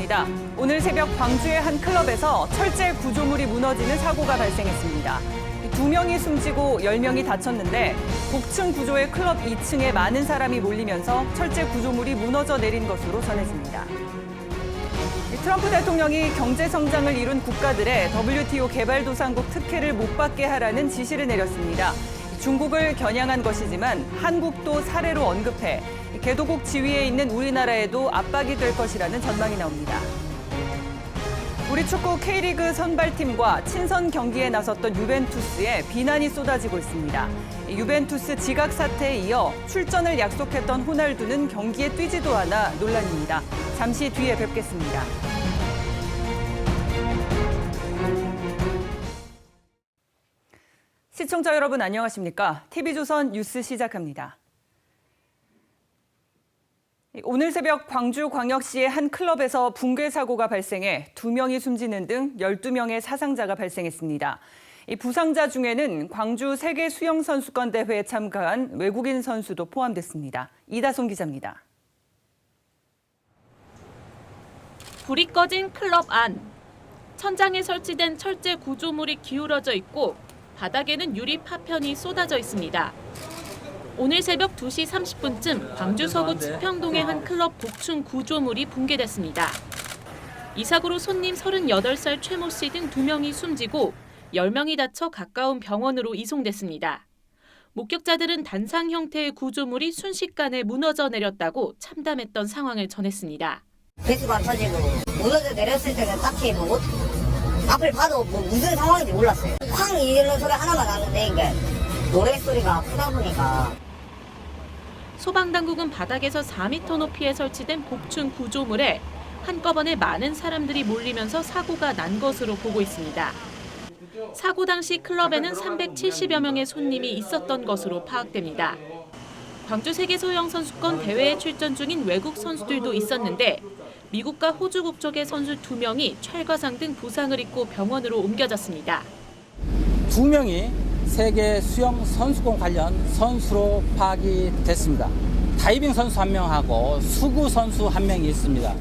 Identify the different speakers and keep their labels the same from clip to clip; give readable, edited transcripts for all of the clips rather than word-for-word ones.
Speaker 1: 시작합니다. 오늘 새벽 광주의 한 클럽에서 철제 구조물이 무너지는 사고가 발생했습니다. 2명이 숨지고 10명이 다쳤는데 복층 구조의 클럽 2층에 많은 사람이 몰리면서 철제 구조물이 무너져 내린 것으로 전해집니다. 트럼프 대통령이 경제 성장을 이룬 국가들의 WTO 개발도상국 특혜를 못 받게 하라는 지시를 내렸습니다. 중국을 겨냥한 것이지만 한국도 사례로 언급해 개도국 지위에 있는 우리나라에도 압박이 될 것이라는 전망이 나옵니다. 우리 축구 K리그 선발팀과 친선 경기에 나섰던 유벤투스에 비난이 쏟아지고 있습니다. 유벤투스 지각 사태에 이어 출전을 약속했던 호날두는 경기에 뛰지도 않아 논란입니다. 잠시 뒤에 뵙겠습니다. 시청자 여러분 안녕하십니까? TV조선 뉴스 시작합니다. 오늘 새벽 광주광역시의 한 클럽에서 붕괴 사고가 발생해 2명이 숨지는 등 12명의 사상자가 발생했습니다. 이 부상자 중에는 광주 세계 수영 선수권 대회에 참가한 외국인 선수도 포함됐습니다. 이다솜 기자입니다.
Speaker 2: 불이 꺼진 클럽 안. 천장에 설치된 철제 구조물이 기울어져 있고 바닥에는 유리 파편이 쏟아져 있습니다. 오늘 새벽 2시 30분쯤 광주 서구 치평동의 한 클럽 복층 구조물이 붕괴됐습니다. 이 사고로 손님 38살 최 모 씨 등 2명이 숨지고 10명이 다쳐 가까운 병원으로 이송됐습니다. 목격자들은 단상 형태의 구조물이 순식간에 무너져 내렸다고 참담했던 상황을 전했습니다.
Speaker 3: 배수가 안 터지고 무너져 내렸을 때는 딱히 앞을 봐도 무슨 상황인지 몰랐어요. 쾅 이런 소리 하나만 나는데 이게 노랫소리가 크다 보니까.
Speaker 2: 소방당국은 바닥에서 4m 높이에 설치된 복층 구조물에 한꺼번에 많은 사람들이 몰리면서 사고가 난 것으로 보고 있습니다. 사고 당시 클럽에는 370여 명의 손님이 있었던 것으로 파악됩니다. 광주 세계소형 선수권 대회에 출전 중인 외국 선수들도 있었는데 미국과 호주 국적의 선수 2명이 철과상 등 부상을 입고 병원으로 옮겨졌습니다.
Speaker 4: 2명이 세계 수영 선수권 관련 선수로 파악이 됐습니다. 다이빙 선수 1명하고 수구 선수 1명이 있습니다.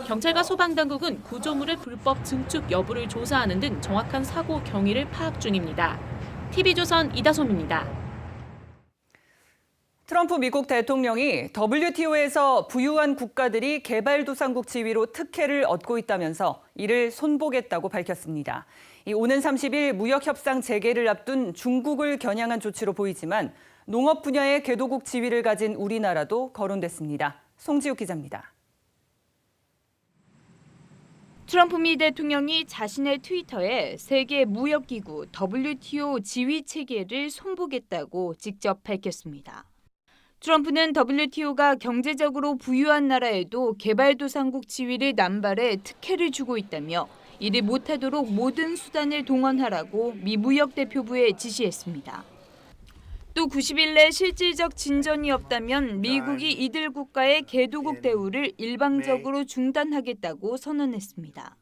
Speaker 2: 경찰과 소방당국은 구조물의 불법 증축 여부를 조사하는 등 정확한 사고 경위를 파악 중입니다. TV조선 이다솜입니다.
Speaker 1: 트럼프 미국 대통령이 WTO에서 부유한 국가들이 개발도상국 지위로 특혜를 얻고 있다면서 이를 손보겠다고 밝혔습니다. 오는 30일 무역협상 재개를 앞둔 중국을 겨냥한 조치로 보이지만 농업 분야의 개도국 지위를 가진 우리나라도 거론됐습니다. 송지욱 기자입니다.
Speaker 5: 트럼프 미 대통령이 자신의 트위터에 세계 무역기구 WTO 지위 체계를 손보겠다고 직접 밝혔습니다. 트럼프는 WTO가 경제적으로 부유한 나라에도 개발도상국 지위를 남발해 특혜를 주고 있다며 이를 못하도록 모든 수단을 동원하라고 미 무역대표부에 지시했습니다. 또 90일 내 실질적 진전이 없다면 미국이 이들 국가의 개도국 대우를 일방적으로 중단하겠다고 선언했습니다.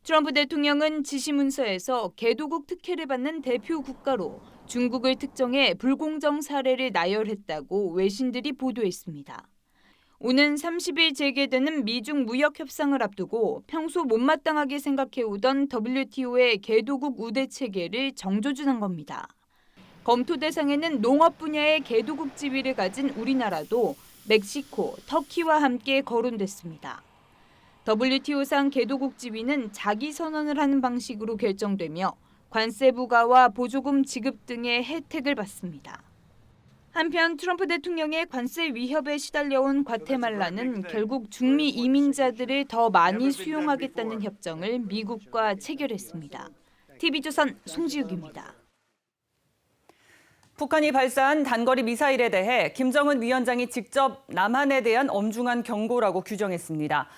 Speaker 5: 트럼프 대통령은 지시문서에서 개도국 특혜를 받는 대표 국가로 중국을 특정해 불공정 사례를 나열했다고 외신들이 보도했습니다. 오는 30일 재개되는 미중 무역 협상을 앞두고 평소 못마땅하게 생각해오던 WTO의 개도국 우대 체계를 정조준한 겁니다. 검토 대상에는 농업 분야의 개도국 지위를 가진 우리나라도 멕시코, 터키와 함께 거론됐습니다. WTO상 개도국 지위는 자기 선언을 하는 방식으로 결정되며 관세 부과와 보조금 지급 등의 혜택을 받습니다. 한편 트럼프 대통령의 관세 위협에 시달려온 과테말라는 결국 중미 이민자들을 더 많이 수용하겠다는 협정을 미국과 체결했습니다. TV조선 송지욱입니다.
Speaker 1: 북한이 발사한 단거리 미사일에 대해 김정은 위원장이 직접 남한에 대한 엄중한 경고라고 규정했습니다.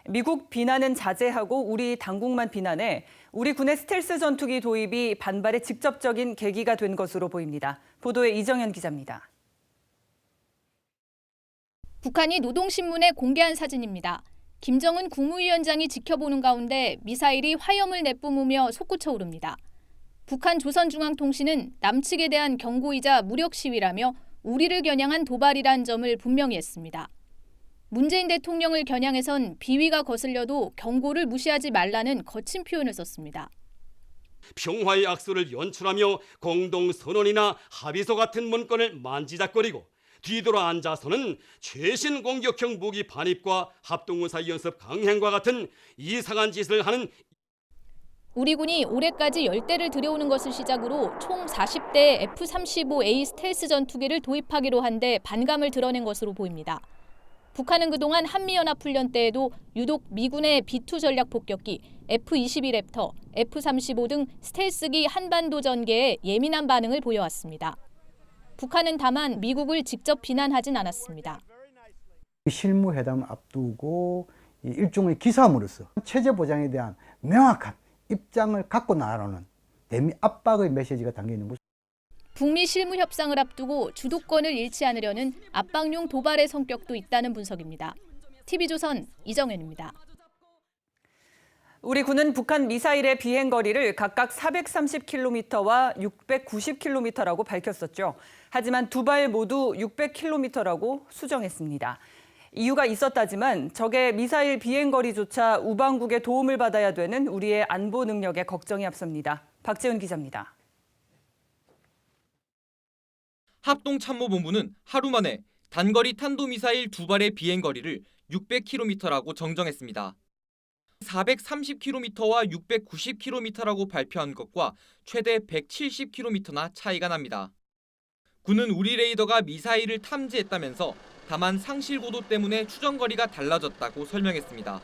Speaker 1: 미국 비난은 자제하고 우리 당국만 비난해 우리 군의 스텔스 전투기 도입이 반발의 직접적인 계기가 된 것으로 보입니다. 보도에 이정현 기자입니다.
Speaker 6: 북한이 노동신문에 공개한 사진입니다. 김정은 국무위원장이 지켜보는 가운데 미사일이 화염을 내뿜으며 솟구쳐 오릅니다. 북한 조선중앙통신은 남측에 대한 경고이자 무력 시위라며 우리를 겨냥한 도발이란 점을 분명히 했습니다. 문재인 대통령을 겨냥해선 비위가 거슬려도 경고를 무시하지 말라는 거친 표현을 썼습니다.
Speaker 7: 평화의 악수를 연출하며 공동선언이나 합의서 같은 문건을 만지작거리고 뒤돌아 앉아서는 최신 공격형 무기 반입과 합동군사 연습 강행과 같은 이상한 짓을 하는
Speaker 6: 우리 군이 올해까지 10대를 들여오는 것을 시작으로 총 40대 F-35A 스텔스 전투기를 도입하기로 한 데 반감을 드러낸 것으로 보입니다. 북한은 그동안 한미연합훈련 때에도 유독 미군의 B-2 전략 폭격기, F-22 랩터, F-35 등 스텔스기 한반도 전개에 예민한 반응을 보여왔습니다. 북한은 다만 미국을 직접 비난하진 않았습니다.
Speaker 8: 실무회담을 앞두고 일종의 기사함으로써 체제 보장에 대한 명확한 입장을 갖고 나가는 대미 압박의 메시지가 담겨있는 모습.
Speaker 6: 북미 실무 협상을 앞두고 주도권을 잃지 않으려는 압박용 도발의 성격도 있다는 분석입니다. TV조선 이정현입니다.
Speaker 1: 우리 군은 북한 미사일의 비행 거리를 각각 430km와 690km라고 밝혔었죠. 하지만 두 발 모두 600km라고 수정했습니다. 이유가 있었다지만 적의 미사일 비행 거리조차 우방국의 도움을 받아야 되는 우리의 안보 능력에 걱정이 앞섭니다. 박재훈 기자입니다.
Speaker 9: 합동참모본부는 하루 만에 단거리 탄도미사일 두 발의 비행거리를 600km라고 정정했습니다. 430km와 690km라고 발표한 것과 최대 170km나 차이가 납니다. 군은 우리 레이더가 미사일을 탐지했다면서 다만 상실고도 때문에 추정거리가 달라졌다고 설명했습니다.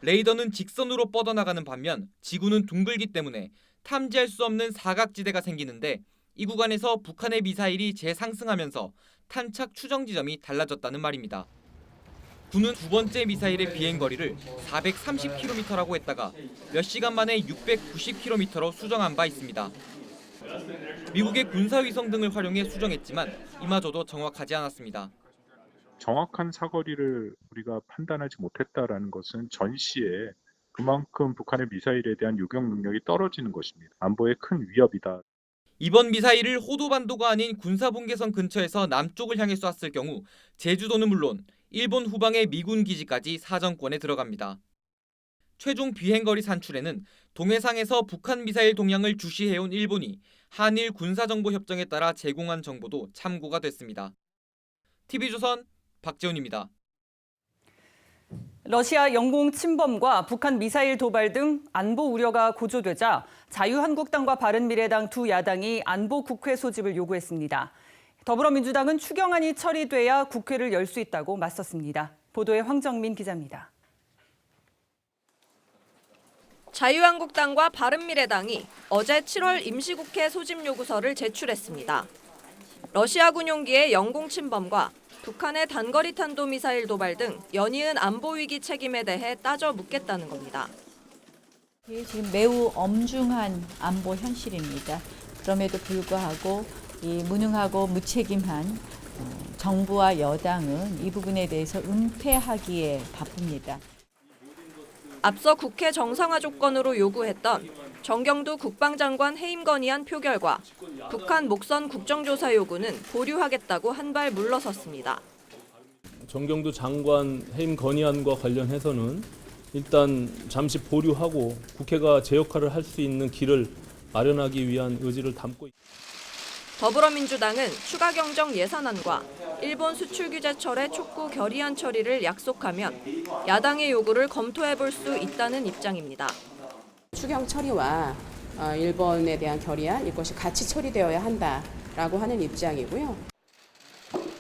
Speaker 9: 레이더는 직선으로 뻗어나가는 반면 지구는 둥글기 때문에 탐지할 수 없는 사각지대가 생기는데 이 구간에서 북한의 미사일이 재상승하면서 탄착 추정 지점이 달라졌다는 말입니다. 군은 두 번째 미사일의 비행거리를 430km라고 했다가 몇 시간 만에 690km로 수정한 바 있습니다. 미국의 군사위성 등을 활용해 수정했지만 이마저도 정확하지 않았습니다.
Speaker 10: 정확한 사거리를 우리가 판단하지 못했다라는 것은 전시에 그만큼 북한의 미사일에 대한 요격 능력이 떨어지는 것입니다. 안보에 큰 위협이다.
Speaker 9: 이번 미사일을 호도반도가 아닌 군사분계선 근처에서 남쪽을 향해 쐈을 경우 제주도는 물론 일본 후방의 미군 기지까지 사정권에 들어갑니다. 최종 비행거리 산출에는 동해상에서 북한 미사일 동향을 주시해온 일본이 한일 군사정보협정에 따라 제공한 정보도 참고가 됐습니다. TV조선 박재훈입니다.
Speaker 1: 러시아 영공 침범과 북한 미사일 도발 등 안보 우려가 고조되자 자유한국당과 바른미래당 두 야당이 안보 국회 소집을 요구했습니다. 더불어민주당은 추경안이 처리돼야 국회를 열 수 있다고 맞섰습니다. 보도에 황정민 기자입니다.
Speaker 11: 자유한국당과 바른미래당이 어제 7월 임시국회 소집 요구서를 제출했습니다. 러시아 군용기의 영공 침범과 북한의 단거리 탄도미사일 도발 등 연이은 안보 위기 책임에 대해 따져 묻겠다는 겁니다.
Speaker 12: 지금 매우 엄중한 안보 현실입니다. 그럼에도 불구하고 이 무능하고 무책임한 정부와 여당은 이 부분에 대해서 은폐하기에 바쁩니다.
Speaker 11: 앞서 국회 정상화 조건으로 요구했던 정경두 국방장관 해임 건의안 표결과 북한 목선 국정조사 요구는 보류하겠다고 한 발 물러섰습니다.
Speaker 13: 정경두 장관 해임 건의안과 관련해서는 일단 잠시 보류하고 국회가 제 역할을 할 수 있는 길을 마련하기 위한 의지를 담고 있습니다.
Speaker 11: 더불어민주당은 추가 경정 예산안과 일본 수출 규제철의 촉구 결의안 처리를 약속하면 야당의 요구를 검토해볼 수 있다는 입장입니다.
Speaker 14: 추경 처리와 일본에 대한 결의안 이것이 같이 처리되어야 한다라고 하는 입장이고요.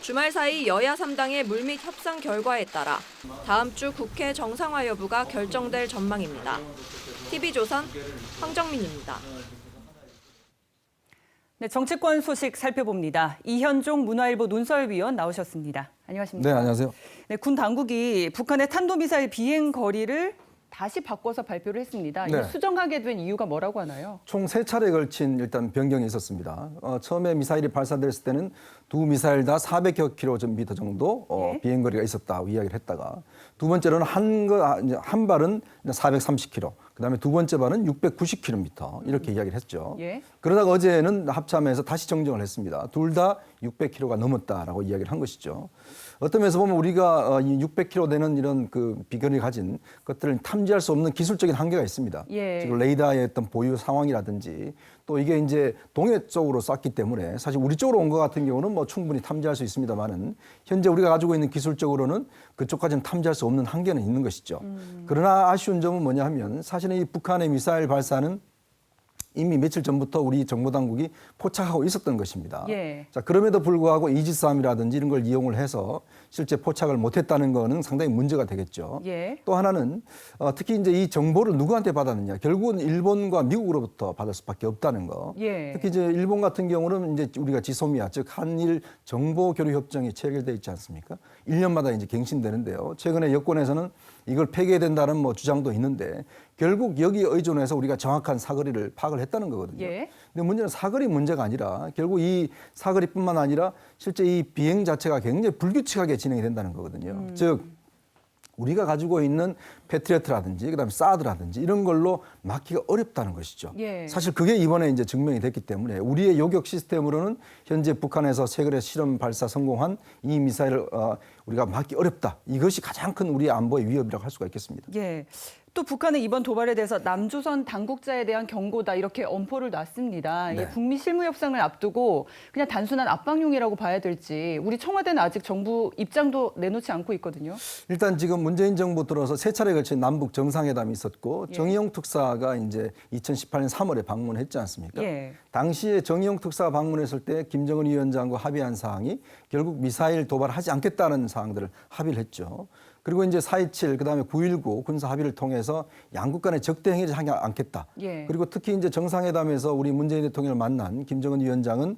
Speaker 11: 주말 사이 여야 3당의 물밑 협상 결과에 따라 다음 주 국회 정상화 여부가 결정될 전망입니다. TV조선 황정민입니다.
Speaker 1: 네, 정치권 소식 살펴봅니다. 이현종 문화일보 논설위원 나오셨습니다. 안녕하십니까?
Speaker 15: 네, 안녕하세요.
Speaker 1: 네, 군 당국이 북한의 탄도미사일 비행 거리를 다시 바꿔서 발표를 했습니다. 이거 수정하게 된 이유가 뭐라고 하나요?
Speaker 15: 총 3차례에 걸친 일단 변경이 있었습니다. 처음에 미사일이 발사됐을 때는 두 미사일 다 400여 킬로미터 정도 비행거리가 있었다고 이야기를 했다가 두 번째로는 한 발은 430킬로, 그다음에 두 번째 발은 690km 이렇게 이야기를 했죠.
Speaker 1: 예.
Speaker 15: 그러다가 어제는 합참에서 다시 정정을 했습니다. 둘 다 600km가 넘었다라고 이야기를 한 것이죠. 어떤 면에서 보면 우리가 이 600km 되는 이런 그 비결이 가진 것들을 탐지할 수 없는 기술적인 한계가 있습니다.
Speaker 1: 예.
Speaker 15: 지금 레이더의 어떤 보유 상황이라든지 또 이게 이제 동해 쪽으로 쐈기 때문에 사실 우리 쪽으로 온 것 같은 경우는 뭐 충분히 탐지할 수 있습니다만은 현재 우리가 가지고 있는 기술적으로는 그쪽까지는 탐지할 수 없는 한계는 있는 것이죠. 그러나 아쉬운 점은 뭐냐 하면 사실은 이 북한의 미사일 발사는 이미 며칠 전부터 우리 정보당국이 포착하고 있었던 것입니다.
Speaker 1: 예.
Speaker 15: 자, 그럼에도 불구하고 이지스함이라든지 이런 걸 이용을 해서 실제 포착을 못했다는 거는 상당히 문제가 되겠죠.
Speaker 1: 예.
Speaker 15: 또 하나는 특히 이제 이 정보를 누구한테 받았느냐, 결국은 일본과 미국으로부터 받을 수밖에 없다는 거.
Speaker 1: 예.
Speaker 15: 특히 이제 일본 같은 경우는 이제 우리가 지소미아, 즉 한일 정보 교류 협정이 체결돼 있지 않습니까? 1년마다 이제 갱신되는데요. 최근에 여권에서는 이걸 폐기해야 된다는 뭐 주장도 있는데 결국 여기에 의존해서 우리가 정확한 사거리를 파악을 했다는 거거든요.
Speaker 1: 예.
Speaker 15: 근데 문제는 사거리 문제가 아니라 결국 이 사거리뿐만 아니라 실제 이 비행 자체가 굉장히 불규칙하게 진행이 된다는 거거든요. 즉 우리가 가지고 있는 패트리어트라든지 그다음에 사드라든지 이런 걸로 막기가 어렵다는 것이죠.
Speaker 1: 예.
Speaker 15: 사실 그게 이번에 이제 증명이 됐기 때문에 우리의 요격 시스템으로는 현재 북한에서 세거리 실험 발사 성공한 이 미사일을 우리가 막기 어렵다. 이것이 가장 큰 우리의 안보의 위협이라고 할 수가 있겠습니다.
Speaker 1: 예. 또 북한은 이번 도발에 대해서 남조선 당국자에 대한 경고다 이렇게 엄포를 놨습니다.
Speaker 15: 네.
Speaker 1: 이게 북미 실무 협상을 앞두고 그냥 단순한 압박용이라고 봐야 될지 우리 청와대는 아직 정부 입장도 내놓지 않고 있거든요.
Speaker 15: 일단 지금 문재인 정부 들어서 세 차례에 걸친 남북 정상회담이 있었고
Speaker 1: 예.
Speaker 15: 정의용 특사가 이제 2018년 3월에 방문했지 않습니까?
Speaker 1: 예.
Speaker 15: 당시에 정의용 특사가 방문했을 때 김정은 위원장과 합의한 사항이 결국 미사일 도발하지 않겠다는 사항들을 합의를 했죠. 그리고 이제 4.27 그다음에 9.19 군사 합의를 통해서 양국 간의 적대 행위를 하지 않겠다.
Speaker 1: 예.
Speaker 15: 그리고 특히 이제 정상회담에서 우리 문재인 대통령을 만난 김정은 위원장은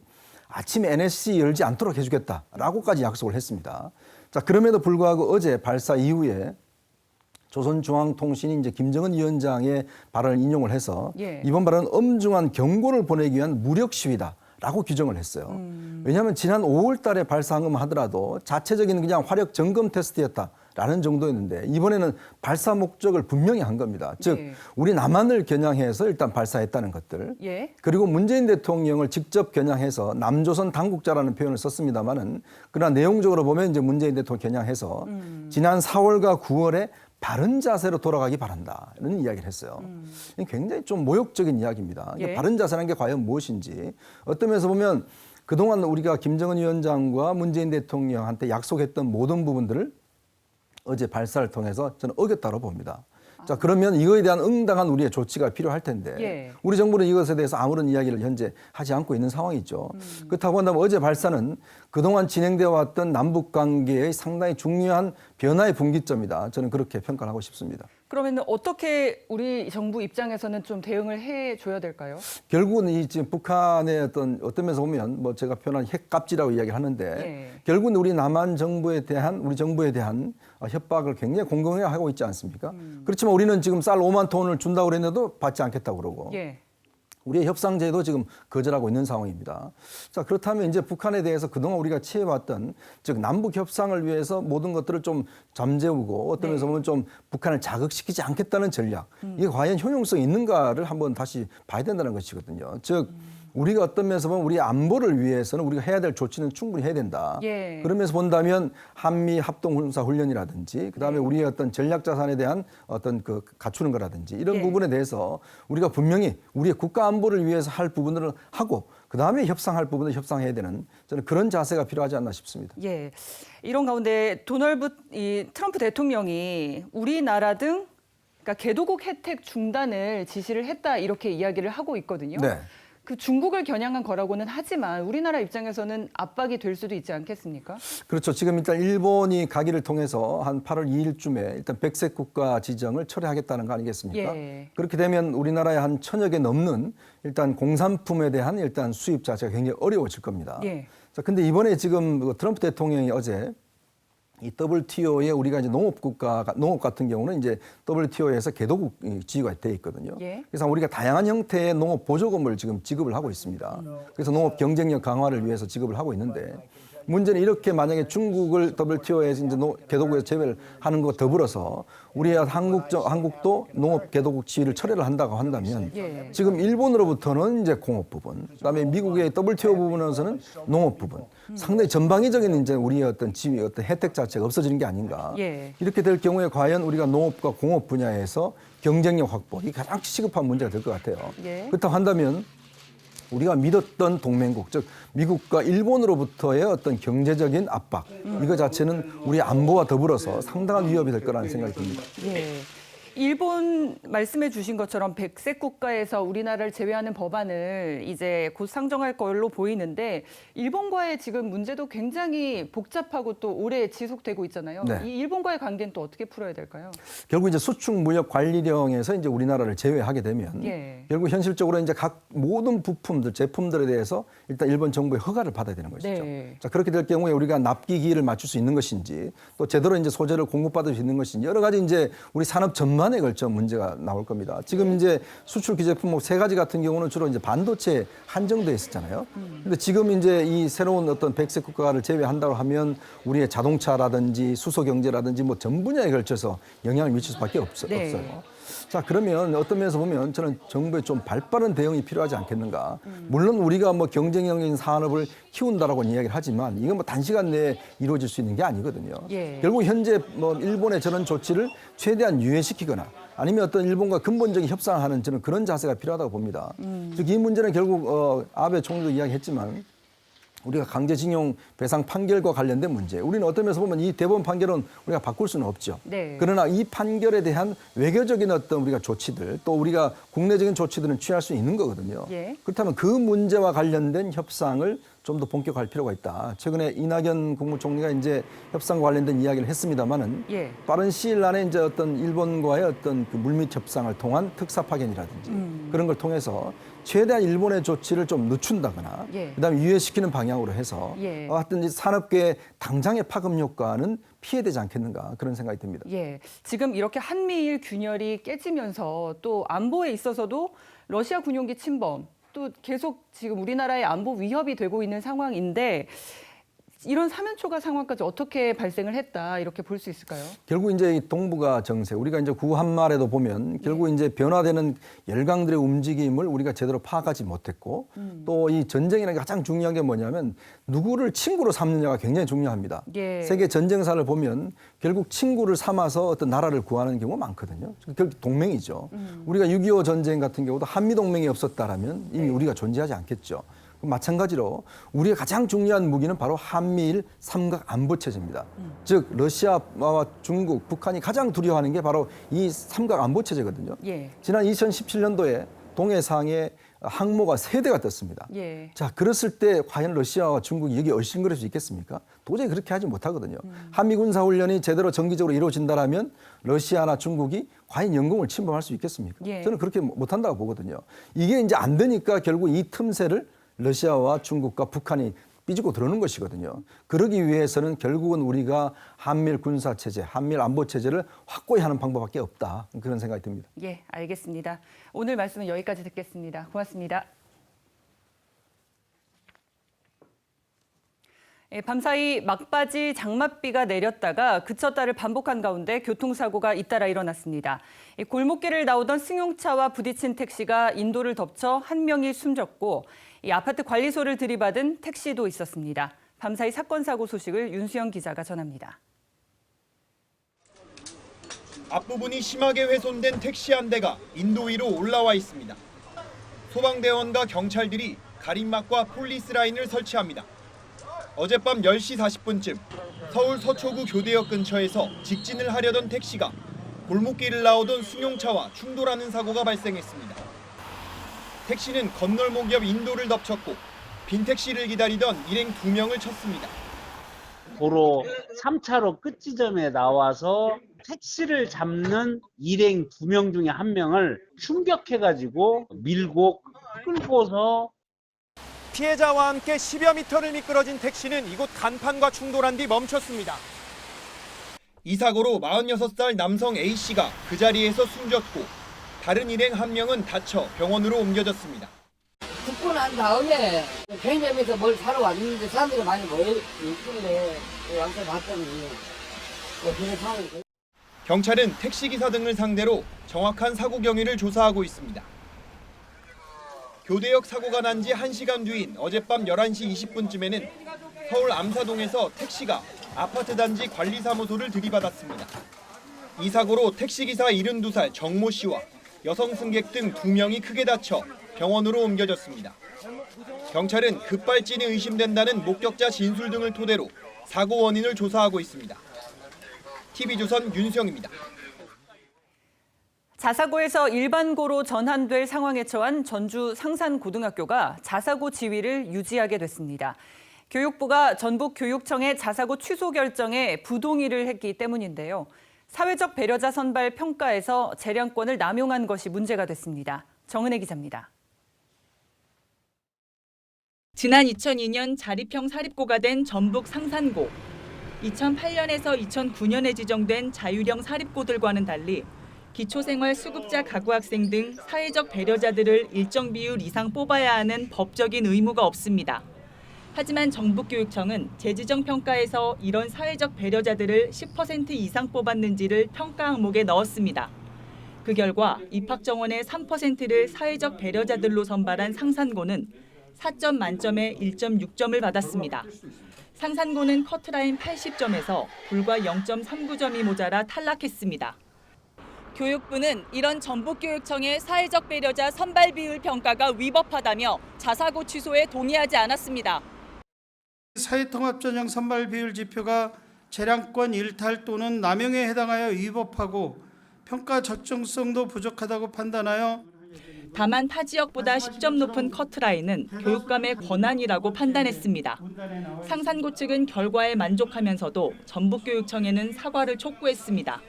Speaker 15: 아침에 NSC 열지 않도록 해주겠다라고까지 약속을 했습니다. 자, 그럼에도 불구하고 어제 발사 이후에 조선중앙통신이 이제 김정은 위원장의 발언을 인용을 해서
Speaker 1: 예.
Speaker 15: 이번 발언은 엄중한 경고를 보내기 위한 무력 시위다라고 규정을 했어요. 왜냐하면 지난 5월 달에 발사한 것만 하더라도 자체적인 그냥 화력 점검 테스트였다라는 정도였는데 이번에는 발사 목적을 분명히 한 겁니다. 즉
Speaker 1: 예.
Speaker 15: 우리 남한을 겨냥해서 일단 발사했다는 것들.
Speaker 1: 예.
Speaker 15: 그리고 문재인 대통령을 직접 겨냥해서 남조선 당국자라는 표현을 썼습니다마는 그러나 내용적으로 보면 이제 문재인 대통령 겨냥해서 지난 4월과 9월에 바른 자세로 돌아가기 바란다 이런 이야기를 했어요. 굉장히 좀 모욕적인 이야기입니다.
Speaker 1: 예.
Speaker 15: 바른 자세라는 게 과연 무엇인지 어떤 면에서 보면 그동안 우리가 김정은 위원장과 문재인 대통령한테 약속했던 모든 부분들을 어제 발사를 통해서 저는 어겼다고 봅니다. 자, 그러면 이거에 대한 응당한 우리의 조치가 필요할 텐데
Speaker 1: 예.
Speaker 15: 우리 정부는 이것에 대해서 아무런 이야기를 현재 하지 않고 있는 상황이죠. 그렇다고 한다면 어제 발사는 그동안 진행되어 왔던 남북 관계의 상당히 중요한 변화의 분기점이다. 저는 그렇게 평가를 하고 싶습니다.
Speaker 1: 그러면 어떻게 우리 정부 입장에서는 좀 대응을 해줘야 될까요?
Speaker 15: 결국은 이 지금 북한의 어떤 면에서 보면 뭐 제가 표현한 핵갑지라고 이야기를 하는데
Speaker 1: 예.
Speaker 15: 결국은 우리 남한 정부에 대한 우리 정부에 대한 협박을 굉장히 공공히 하고 있지 않습니까? 그렇지만 우리는 지금 쌀 5만 톤을 준다고 그랬는데도 받지 않겠다고 그러고
Speaker 1: 예.
Speaker 15: 우리의 협상제도 지금 거절하고 있는 상황입니다. 자, 그렇다면 이제 북한에 대해서 그동안 우리가 취해왔던 즉 남북 협상을 위해서 모든 것들을 좀 잠재우고 어떤 면에서 보면 좀 북한을 자극시키지 않겠다는 전략 이게 과연 효용성이 있는가를 한번 다시 봐야 된다는 것이거든요. 즉 우리가 어떤 면에서 보면 우리 안보를 위해서는 우리가 해야 될 조치는 충분히 해야 된다.
Speaker 1: 예.
Speaker 15: 그러면서 본다면 한미 합동군사 훈련이라든지 그다음에 우리의 어떤 전략 자산에 대한 어떤 그 갖추는 거라든지 이런
Speaker 1: 예.
Speaker 15: 부분에 대해서 우리가 분명히 우리의 국가 안보를 위해서 할 부분들을 하고 그다음에 협상할 부분을 협상해야 되는 저는 그런 자세가 필요하지 않나 싶습니다.
Speaker 1: 예. 이런 가운데 트럼프 대통령이 우리나라 등 그러니까 개도국 혜택 중단을 지시를 했다 이렇게 이야기를 하고 있거든요.
Speaker 15: 네.
Speaker 1: 그 중국을 겨냥한 거라고는 하지만 우리나라 입장에서는 압박이 될 수도 있지 않겠습니까?
Speaker 15: 그렇죠. 지금 일단 일본이 가기를 통해서 한 8월 2일쯤에 일단 백색 국가 지정을 철회하겠다는 거 아니겠습니까?
Speaker 1: 예.
Speaker 15: 그렇게 되면 우리나라에 한 1,000여 개 넘는 일단 공산품에 대한 일단 수입 자체가 굉장히 어려워질 겁니다.
Speaker 1: 예.
Speaker 15: 자, 근데 이번에 지금 트럼프 대통령이 어제 이 WTO에 우리가 이제 농업 같은 경우는 이제 WTO에서 개도국 지위가 돼 있거든요.
Speaker 1: 예.
Speaker 15: 그래서 우리가 다양한 형태의 농업 보조금을 지금 지급을 하고 있습니다. 그래서 농업 경쟁력 강화를 위해서 지급을 하고 있는데 문제는 이렇게 만약에 중국을 WTO에서 이제 개도국에서 제외를 하는 것 더불어서 우리 한국도 농업 개도국 지위를 철회를 한다고 한다면 지금 일본으로부터는 이제 공업 부분, 그다음에 미국의 WTO 부분에서는 농업 부분, 상당히 전방위적인 이제 우리의 어떤 지위, 어떤 혜택 자체가 없어지는 게 아닌가. 이렇게 될 경우에 과연 우리가 농업과 공업 분야에서 경쟁력 확보, 이게 가장 시급한 문제가 될 것 같아요. 그렇다고 한다면 우리가 믿었던 동맹국, 즉 미국과 일본으로부터의 어떤 경제적인 압박, 이거 자체는 우리 안보와 더불어서 상당한 위협이 될 거라는 생각이 듭니다.
Speaker 1: 일본 말씀해 주신 것처럼 백색 국가에서 우리나라를 제외하는 법안을 이제 곧 상정할 걸로 보이는데 일본과의 지금 문제도 굉장히 복잡하고 또 오래 지속되고 있잖아요. 이 일본과의 관계는 또 어떻게 풀어야 될까요?
Speaker 15: 결국 이제 수출 무역 관리령에서 이제 우리나라를 제외하게 되면 결국 현실적으로 이제 각 모든 부품들, 제품들에 대해서 일단 일본 정부의 허가를 받아야 되는 것이죠. 자, 그렇게 될 경우에 우리가 납기기를 맞출 수 있는 것인지 또 제대로 이제 소재를 공급받을 수 있는 것인지 여러 가지 이제 우리 산업 전반에 걸쳐 문제가 나올 겁니다. 지금 이제 수출 기제품 3가지 같은 경우는 주로 이제 반도체에 한정돼 있었잖아요. 근데 지금 이제 이 새로운 어떤 백색 국가를 제외한다고 하면 우리의 자동차라든지 수소 경제라든지 뭐 전 분야에 걸쳐서 영향을 미칠 수밖에 없어요. 자, 그러면 어떤 면에서 보면 저는 정부의 좀 발빠른 대응이 필요하지 않겠는가. 물론 우리가 뭐 경쟁력인 산업을 키운다라고 이야기를 하지만 이건 뭐 단시간 내에 이루어질 수 있는 게 아니거든요. 결국 현재 뭐 일본의 저런 조치를 최대한 유예시키거나 아니면 어떤 일본과 근본적인 협상을 하는 저는 그런 자세가 필요하다고 봅니다. 즉 이 문제는 결국 아베 총리도 이야기했지만 우리가 강제징용 배상 판결과 관련된 문제. 우리는 어떤 면에서 보면 이 대법원 판결은 우리가 바꿀 수는 없죠. 그러나 이 판결에 대한 외교적인 어떤 우리가 조치들 또 우리가 국내적인 조치들은 취할 수 있는 거거든요. 그렇다면 그 문제와 관련된 협상을 좀 더 본격화할 필요가 있다. 최근에 이낙연 국무총리가 이제 협상과 관련된 이야기를 했습니다만은 빠른 시일 안에 이제 어떤 일본과의 어떤 그 물밑 협상을 통한 특사 파견이라든지 그런 걸 통해서 최대한 일본의 조치를 좀 늦춘다거나 그다음에 유예시키는 방향으로 해서 하여튼 산업계의 당장의 파급 효과는 피해되지 않겠는가 그런 생각이 듭니다.
Speaker 1: 지금 이렇게 한미일 균열이 깨지면서 또 안보에 있어서도 러시아 군용기 침범 또 계속 지금 우리나라의 안보 위협이 되고 있는 상황인데 이런 사면초가 상황까지 어떻게 발생을 했다 이렇게 볼 수 있을까요?
Speaker 15: 결국 이제 이 동북아 정세 우리가 이제 구한말에도 보면 결국 이제 변화되는 열강들의 움직임을 우리가 제대로 파악하지 못했고 또 이 전쟁이라는 게 가장 중요한 게 뭐냐면 누구를 친구로 삼느냐가 굉장히 중요합니다. 세계 전쟁사를 보면 결국 친구를 삼아서 어떤 나라를 구하는 경우가 많거든요. 결국 동맹이죠. 우리가 6.25 전쟁 같은 경우도 한미동맹이 없었다라면 이미 우리가 존재하지 않겠죠. 마찬가지로 우리의 가장 중요한 무기는 바로 한미일 삼각 안보 체제입니다. 즉 러시아와 중국, 북한이 가장 두려워하는 게 바로 이 삼각 안보 체제거든요. 지난 2017년도에 동해상에 항모가 3대가 떴습니다. 자, 그랬을 때 과연 러시아와 중국이 여기 얼씬거릴 수 있겠습니까? 도저히 그렇게 하지 못하거든요. 한미 군사 훈련이 제대로 정기적으로 이루어진다라면 러시아나 중국이 과연 영공을 침범할 수 있겠습니까? 저는 그렇게 못한다고 보거든요. 이게 이제 안 되니까 결국 이 틈새를 러시아와 중국과 북한이 삐지고 들어오는 것이거든요. 그러기 위해서는 결국은 우리가 한미일 군사체제, 한미일 안보체제를 확고히 하는 방법밖에 없다. 그런 생각이 듭니다.
Speaker 1: 알겠습니다. 오늘 말씀은 여기까지 듣겠습니다. 고맙습니다. 밤사이 막바지 장맛비가 내렸다가 그쳤다를 반복한 가운데 교통사고가 잇따라 일어났습니다. 골목길을 나오던 승용차와 부딪힌 택시가 인도를 덮쳐 한 명이 숨졌고 이 아파트 관리소를 들이받은 택시도 있었습니다. 밤사이 사건 사고 소식을 윤수영 기자가 전합니다.
Speaker 16: 앞부분이 심하게 훼손된 택시 한 대가 인도 위로 올라와 있습니다. 소방대원과 경찰들이 가림막과 폴리스 라인을 설치합니다. 어젯밤 10시 40분쯤 서울 서초구 교대역 근처에서 직진을 하려던 택시가 골목길을 나오던 승용차와 충돌하는 사고가 발생했습니다. 택시는 건널목 옆 인도를 덮쳤고 빈 택시를 기다리던 일행 2명을 쳤습니다.
Speaker 17: 도로 3차로 끝 지점에 나와서 택시를 잡는 일행 2명 중에 1명을 충격해가지고 밀고 끌고서
Speaker 16: 피해자와 함께 10여 미터를 미끄러진 택시는 이곳 간판과 충돌한 뒤 멈췄습니다. 이 사고로 46살 남성 A씨가 그 자리에서 숨졌고 다른 일행 1명은 다쳐 병원으로 옮겨졌습니다.
Speaker 18: 듣고 난 다음에 편의점에서 뭘 사러 왔는데 사람들이 많이 모여있길래 와서 봤더니 그런 상황이.
Speaker 16: 경찰은 택시기사 등을 상대로 정확한 사고 경위를 조사하고 있습니다. 교대역 사고가 난 지 1시간 뒤인 어젯밤 11시 20분쯤에는 서울 암사동에서 택시가 아파트 단지 관리사무소를 들이받았습니다. 이 사고로 택시기사 72살 정모 씨와 여성 승객 등 2명이 크게 다쳐 병원으로 옮겨졌습니다. 경찰은 급발진이 의심된다는 목격자 진술 등을 토대로 사고 원인을 조사하고 있습니다. TV조선 윤수영입니다.
Speaker 1: 자사고에서 일반고로 전환될 상황에 처한 전주 상산고등학교가 자사고 지위를 유지하게 됐습니다. 교육부가 전북교육청의 자사고 취소 결정에 부동의를 했기 때문인데요. 사회적 배려자 선발 평가에서 재량권을 남용한 것이 문제가 됐습니다. 정은혜 기자입니다.
Speaker 19: 지난 2002년 자립형 사립고가 된 전북 상산고. 2008년에서 2009년에 지정된 자율형 사립고들과는 달리 기초생활 수급자 가구 학생 등 사회적 배려자들을 일정 비율 이상 뽑아야 하는 법적인 의무가 없습니다. 하지만 전북교육청은 재지정 평가에서 이런 사회적 배려자들을 10% 이상 뽑았는지를 평가 항목에 넣었습니다. 그 결과 입학 정원의 3%를 사회적 배려자들로 선발한 상산고는 4점 만점에 1.6점을 받았습니다. 상산고는 커트라인 80점에서 불과 0.39점이 모자라 탈락했습니다. 교육부는 이런 전북교육청의 사회적 배려자 선발 비율 평가가 위법하다며 자사고 취소에 동의하지 않았습니다.
Speaker 20: 사회통합전형 선발 비율 지표가 재량권 일탈 또는 남용에 해당하여 위법하고 평가 적정성도 부족하다고 판단하여
Speaker 19: 다만 타 지역보다 10점 높은 커트라인은 교육감의 권한이라고 판단했습니다. 상산고 측은 결과에 만족하면서도 전북교육청에는 사과를 촉구했습니다.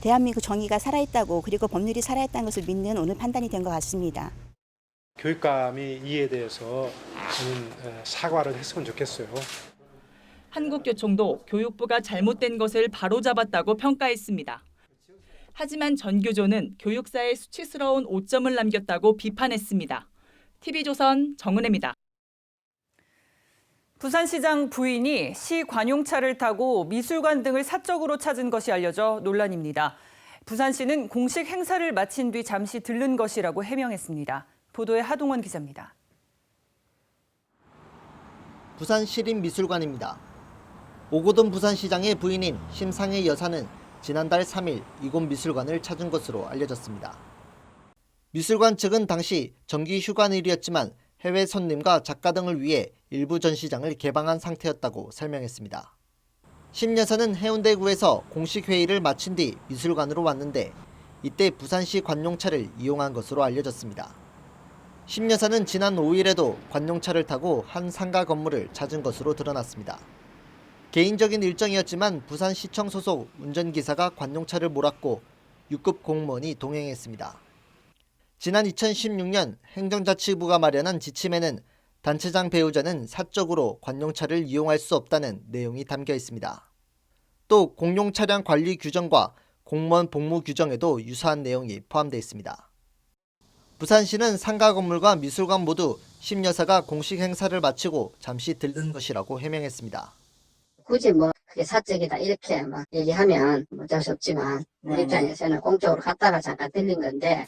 Speaker 21: 대한민국 정의가 살아있다고 그리고 법률이 살아있다는 것을 믿는 오늘 판단이 된 것 같습니다.
Speaker 22: 교육감이 이에 대해서 사과를 했으면 좋겠어요.
Speaker 19: 한국교총도 교육부가 잘못된 것을 바로잡았다고 평가했습니다. 하지만 전교조는 교육사에 수치스러운 오점을 남겼다고 비판했습니다. TV조선 정은혜입니다.
Speaker 1: 부산시장 부인이 시 관용차를 타고 미술관 등을 사적으로 찾은 것이 알려져 논란입니다. 부산시는 공식 행사를 마친 뒤 잠시 들른 것이라고 해명했습니다. 보도에 하동원 기자입니다.
Speaker 23: 부산시립미술관입니다. 오고돈 부산시장의 부인인 심상혜 여사는 지난달 3일 이곳 미술관을 찾은 것으로 알려졌습니다. 미술관 측은 당시 정기 휴관일이었지만 해외 손님과 작가 등을 위해 일부 전시장을 개방한 상태였다고 설명했습니다. 심 여사는 해운대구에서 공식 회의를 마친 뒤 미술관으로 왔는데 이때 부산시 관용차를 이용한 것으로 알려졌습니다. 심 여사는 지난 5일에도 관용차를 타고 한 상가 건물을 찾은 것으로 드러났습니다. 개인적인 일정이었지만 부산시청 소속 운전기사가 관용차를 몰았고 6급 공무원이 동행했습니다. 지난 2016년 행정자치부가 마련한 지침에는 단체장 배우자는 사적으로 관용차를 이용할 수 없다는 내용이 담겨 있습니다. 또 공용차량 관리 규정과 공무원 복무 규정에도 유사한 내용이 포함되어 있습니다. 부산시는 상가 건물과 미술관 모두 심 여사가 공식 행사를 마치고 잠시 들른 것이라고 해명했습니다.
Speaker 18: 굳이 그게 사적이다 이렇게 막 얘기하면 어쩔 수 없지만 우리 입장에서는 공적으로 갔다가 잠깐 들린 건데.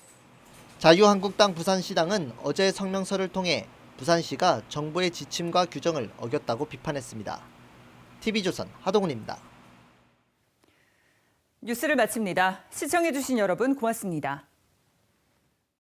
Speaker 23: 자유한국당 부산시당은 어제 성명서를 통해 부산시가 정부의 지침과 규정을 어겼다고 비판했습니다. TV조선 하동훈입니다.
Speaker 1: 뉴스를 마칩니다. 시청해주신 여러분 고맙습니다.